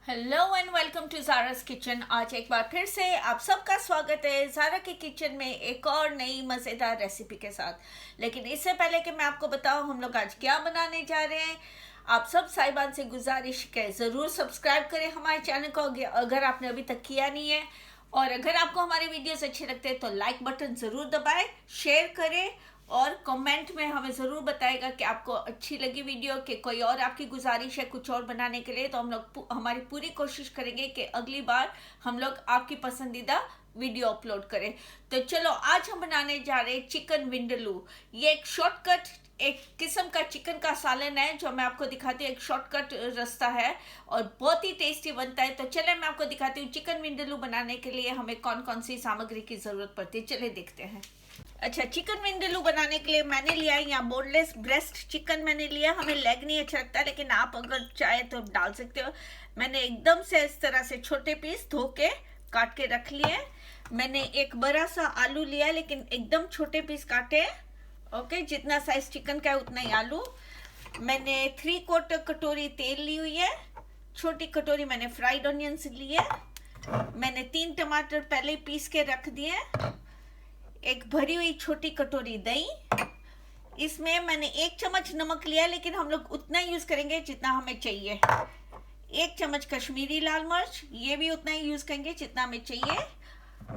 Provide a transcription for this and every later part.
Hello and welcome to Zara's kitchen. आज एक बार फिर से आप सबका स्वागत है ज़ारा के किचन में एक और नई मज़ेदार रेसिपी के साथ। लेकिन इससे पहले कि मैं आपको बताऊं हम लोग आज क्या बनाने जा रहे हैं, आप सब साहिबान से गुजारिश है ज़रूर सब्सक्राइब करें हमारे चैनल को अगर आपने अभी तक किया नहीं है। और अगर आपको हमारे वीडियोस अच्छे लगते हैं तो लाइक बटन ज़रूर दबाएं, शेयर करें और कमेंट में हमें ज़रूर बताएगा कि आपको अच्छी लगी वीडियो, कि कोई और आपकी गुजारिश है कुछ और बनाने के लिए, तो हम लोग हमारी पूरी कोशिश करेंगे कि अगली बार हम लोग आपकी पसंदीदा वीडियो अपलोड करें। तो चलो आज हम बनाने जा रहे हैं चिकन विंडलू। ये एक शॉर्टकट, एक किस्म का चिकन का सालन है जो मैं आपको दिखाती हूँ। एक शॉर्टकट रास्ता है और बहुत ही टेस्टी बनता है। तो चले मैं आपको दिखाती हूँ चिकन विंडलू बनाने के लिए हमें कौन कौन सी सामग्री की ज़रूरत पड़ती है। चले देखते हैं। अच्छा, चिकन विंडलू बनाने के लिए मैंने लिया है यहाँ बोनलेस ब्रेस्ट चिकन मैंने लिया। हमें लेग नहीं अच्छा लगता, लेकिन आप अगर चाहे तो डाल सकते हो। मैंने एकदम से इस तरह से छोटे पीस धो के काट के रख लिए। मैंने एक बड़ा सा आलू लिया, लेकिन एकदम छोटे पीस काटे। ओके, जितना साइज चिकन का है उतना ही आलू। मैंने 3/4 कटोरी तेल ली हुई है। छोटी कटोरी मैंने फ्राइड ऑनियंस लिए। मैंने 3 टमाटर पहले पीस के रख दिए। एक भरी हुई छोटी कटोरी दही। इसमें मैंने 1 चम्मच नमक लिया, लेकिन हम लोग उतना यूज करेंगे जितना हमें चाहिए। 1 चम्मच कश्मीरी लाल मिर्च, ये भी उतना ही यूज करेंगे जितना हमें चाहिए।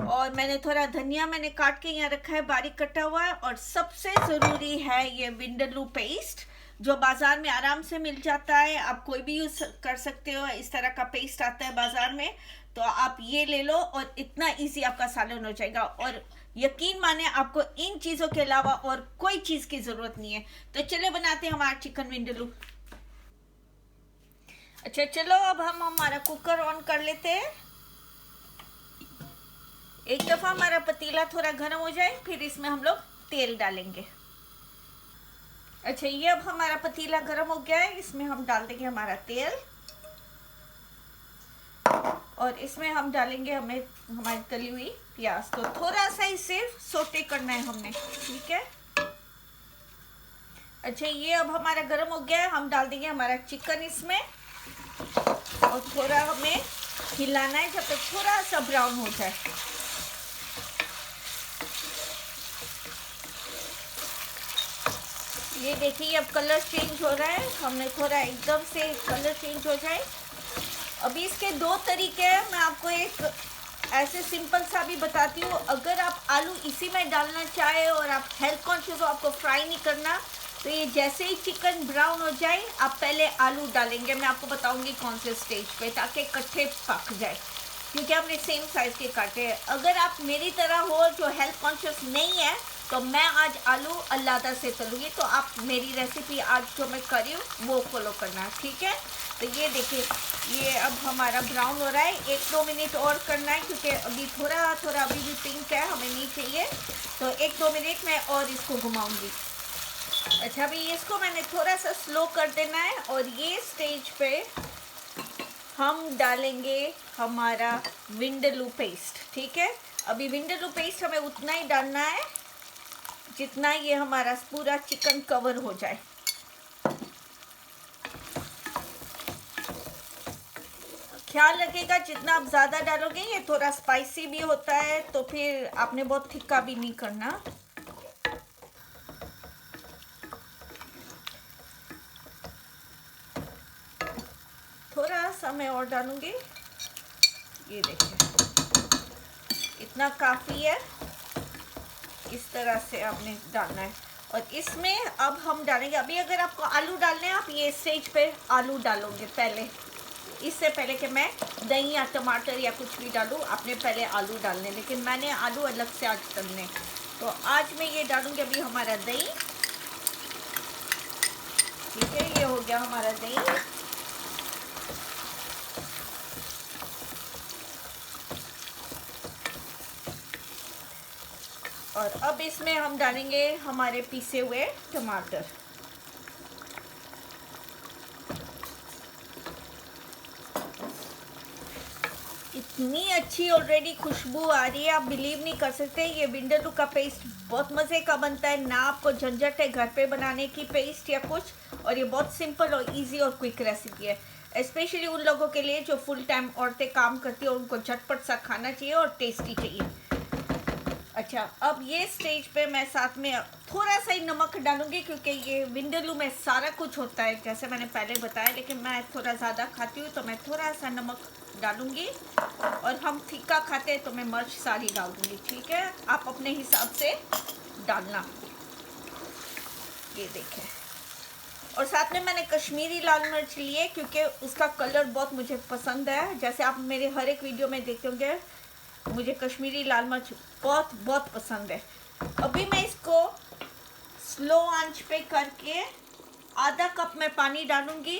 और मैंने थोड़ा धनिया मैंने काट के यहाँ रखा है, बारीक कटा हुआ है। और सबसे जरूरी है ये विंडलू पेस्ट, जो बाजार में आराम से मिल जाता है। आप कोई भी यूज कर सकते हो, इस तरह का पेस्ट आता है बाजार में, तो आप ये ले लो और इतना इजी आपका सालन हो जाएगा। और यकीन माने आपको इन चीजों के अलावा और कोई चीज की जरूरत नहीं है। तो चलो बनाते हैं हमारा चिकन विंडलू। अच्छा चलो, अब हम हमारा कुकर ऑन कर लेते हैं। एक दफा हमारा पतीला थोड़ा गर्म हो जाए, फिर इसमें हम लोग तेल डालेंगे। अच्छा, ये अब हमारा पतीला गर्म हो गया है, इसमें हम डाल देंगे हमारा तेल। और इसमें हम डालेंगे हमारी तली हुई प्याज। तो थोड़ा सा ही सिर्फ सोटे करना है हमने, ठीक है। अच्छा, ये अब हमारा गर्म हो गया है, हम डाल देंगे हमारा चिकन इसमें। और थोड़ा हमें हिलाना है जब तक थोड़ा सा ब्राउन हो जाए। ये देखिए अब कलर चेंज हो रहा है, हमने थोड़ा एकदम से कलर चेंज हो जाए। अभी इसके 2 तरीके हैं, मैं आपको एक ऐसे सिंपल सा भी बताती हूँ। अगर आप आलू इसी में डालना चाहे और आप हेल्थ कॉन्शियस हो, आपको फ्राई नहीं करना, तो ये जैसे ही चिकन ब्राउन हो जाए आप पहले आलू डालेंगे। मैं आपको बताऊंगी कौन से स्टेज पे, ताकि इकट्ठे पक जाए, क्योंकि हमने सेम साइज के काटे हैं। अगर आप मेरी तरह हो जो हेल्थ कॉन्शियस नहीं है, तो मैं आज आलू अलग से तलूँगी, तो आप मेरी रेसिपी आज जो मैं कर रही हूँ वो फॉलो करना, ठीक है। तो ये देखिए, ये अब हमारा ब्राउन हो रहा है। 1-2 मिनट और करना है, क्योंकि अभी थोड़ा अभी भी पिंक है, हमें नहीं चाहिए। तो 1-2 मिनट में और इसको घुमाऊंगी। अच्छा, अभी इसको मैंने थोड़ा सा स्लो कर देना है। और ये स्टेज पे हम डालेंगे हमारा विंडलू पेस्ट, ठीक है। अभी विंडलू पेस्ट हमें उतना ही डालना है जितना ये हमारा पूरा चिकन कवर हो जाए। ख्याल रखिएगा जितना आप ज़्यादा डालोगे ये थोड़ा स्पाइसी भी होता है, तो फिर आपने बहुत थिक्का भी नहीं करना। थोड़ा सा मैं और डालूंगी। ये देखिए, इतना काफ़ी है। इस तरह से आपने डालना है। और इसमें अब हम डालेंगे, अभी अगर आपको आलू डालने हैं, आप ये स्टेज पे आलू डालोगे पहले, इससे पहले कि मैं दही या टमाटर या कुछ भी डालूँ, आपने पहले आलू डालने। लेकिन मैंने आलू अलग से आज डालने, तो आज मैं ये डालूंगी अभी हमारा दही, ठीक है। ये हो गया हमारा दही। और अब इसमें हम डालेंगे हमारे पीसे हुए टमाटर। इतनी अच्छी ऑलरेडी खुशबू आ रही है, आप बिलीव नहीं कर सकते। ये विंडलू का पेस्ट बहुत मज़े का बनता है ना, आपको झंझट है घर पे बनाने की पेस्ट या कुछ, और ये बहुत सिंपल और इजी और क्विक रेसिपी है। स्पेशली उन लोगों के लिए जो फुल टाइम औरतें काम करती हैं, उनको झटपट सा खाना चाहिए और टेस्टी चाहिए। अच्छा, अब ये स्टेज पे मैं साथ में थोड़ा सा ही नमक डालूंगी, क्योंकि ये विंडालू में सारा कुछ होता है जैसे मैंने पहले बताया, लेकिन मैं थोड़ा ज़्यादा खाती हूँ तो मैं थोड़ा सा नमक डालूंगी। और हम फीका खाते हैं तो मैं मिर्च सारी डाल दूँगी, ठीक है? आप अपने हिसाब से डालना। ये देखें। और साथ में मैंने कश्मीरी लाल मिर्च लिए, क्योंकि उसका कलर बहुत मुझे पसंद है। जैसे आप मेरे हर एक वीडियो में देखते होंगे, मुझे कश्मीरी लाल मिर्च बहुत बहुत पसंद है। अभी मैं इसको स्लो आंच पे करके आधा कप में पानी डालूंगी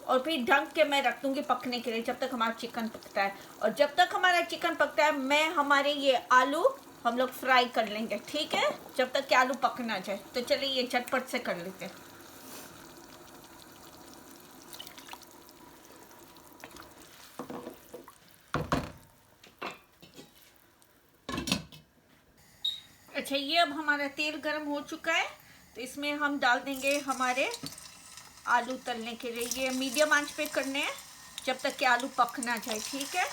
और फिर ढक के मैं रख दूंगी पकने के लिए, जब तक हमारा चिकन पकता है। और जब तक हमारा चिकन पकता है, मैं हमारे ये आलू हम लोग फ्राई कर लेंगे, ठीक है? जब तक कि आलू पक ना जाए। तो चलिए ये झटपट से कर लेते हैं। अच्छा, ये अब हमारा तेल गर्म हो चुका है, तो इसमें हम डाल देंगे हमारे आलू तलने के लिए। ये मीडियम आंच पे करने हैं जब तक कि आलू पक ना जाए, ठीक है?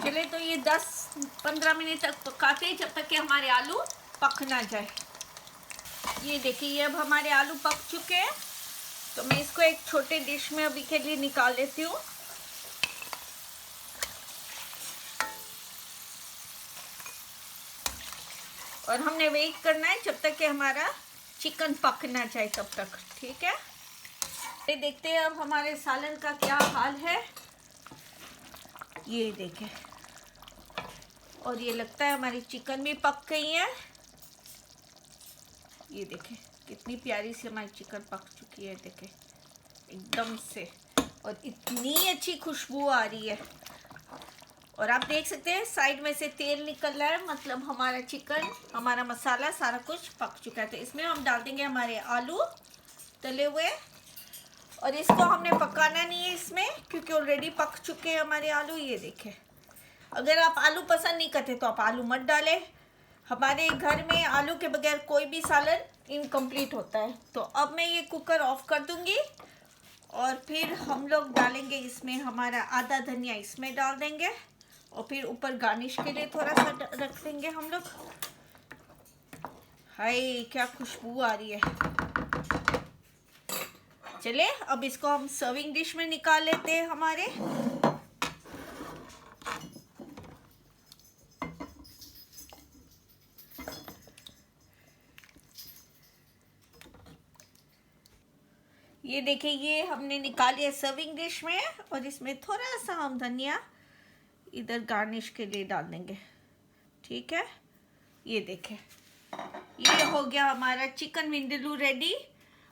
चले, तो ये 10-15 मिनट तक पकाते हैं जब तक कि हमारे आलू पक ना जाए। ये देखिए, ये अब हमारे आलू पक चुके हैं, तो मैं इसको एक छोटे डिश में अभी के लिए निकाल लेती हूँ। और हमने वेट करना है जब तक कि हमारा चिकन पक ना जाए, तब तक, ठीक है? ये देखते हैं अब हमारे सालन का क्या हाल है। ये देखें, और ये लगता है हमारी चिकन भी पक गई है। ये देखें कितनी प्यारी सी हमारी चिकन पक चुकी है, देखें एकदम से, और इतनी अच्छी खुशबू आ रही है। और आप देख सकते हैं साइड में से तेल निकल रहा है, मतलब हमारा चिकन, हमारा मसाला सारा कुछ पक चुका है। तो इसमें हम डाल देंगे हमारे आलू तले हुए, और इसको हमने पकाना नहीं है इसमें, क्योंकि ऑलरेडी पक चुके हैं हमारे आलू। ये देखें, अगर आप आलू पसंद नहीं करते तो आप आलू मत डालें। हमारे घर में आलू के बगैर कोई भी सालन इनकम्प्लीट होता है। तो अब मैं ये कुकर ऑफ कर दूंगी, और फिर हम लोग डालेंगे इसमें हमारा आधा धनिया, इसमें डाल देंगे, और फिर ऊपर गार्निश के लिए थोड़ा सा रख देंगे हम लोग। हाय, क्या खुशबू आ रही है। चले, अब इसको हम सर्विंग डिश में निकाल लेते हैं हमारे। ये देखिए, ये हमने निकाली है सर्विंग डिश में, और इसमें थोड़ा सा हम धनिया इधर गार्निश के लिए डाल देंगे, ठीक है? ये देखें, ये हो गया हमारा चिकन विंडालू रेडी।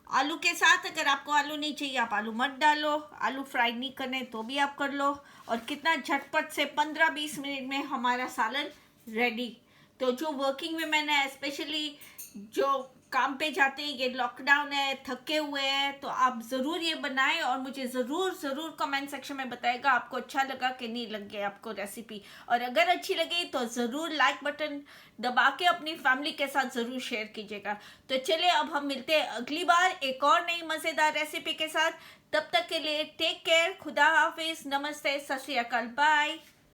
आलू के साथ, अगर आपको आलू नहीं चाहिए आप आलू मत डालो, आलू फ्राई नहीं करने तो भी आप कर लो। और कितना झटपट से 15-20 मिनट में हमारा सालन रेडी। तो जो वर्किंग वुमेन है, स्पेशली जो काम पे जाते हैं, ये लॉकडाउन है, थके हुए हैं, तो आप ज़रूर ये बनाएं, और मुझे ज़रूर कमेंट सेक्शन में बताएगा आपको अच्छा लगा कि नहीं लगे आपको रेसिपी। और अगर अच्छी लगी तो ज़रूर लाइक बटन दबा के अपनी फैमिली के साथ ज़रूर शेयर कीजिएगा। तो चलिए, अब हम मिलते हैं अगली बार एक और नई मज़ेदार रेसिपी के साथ। तब तक के लिए टेक केयर, खुदा हाफिज़, नमस्ते, सत श्री अकाल, बाय।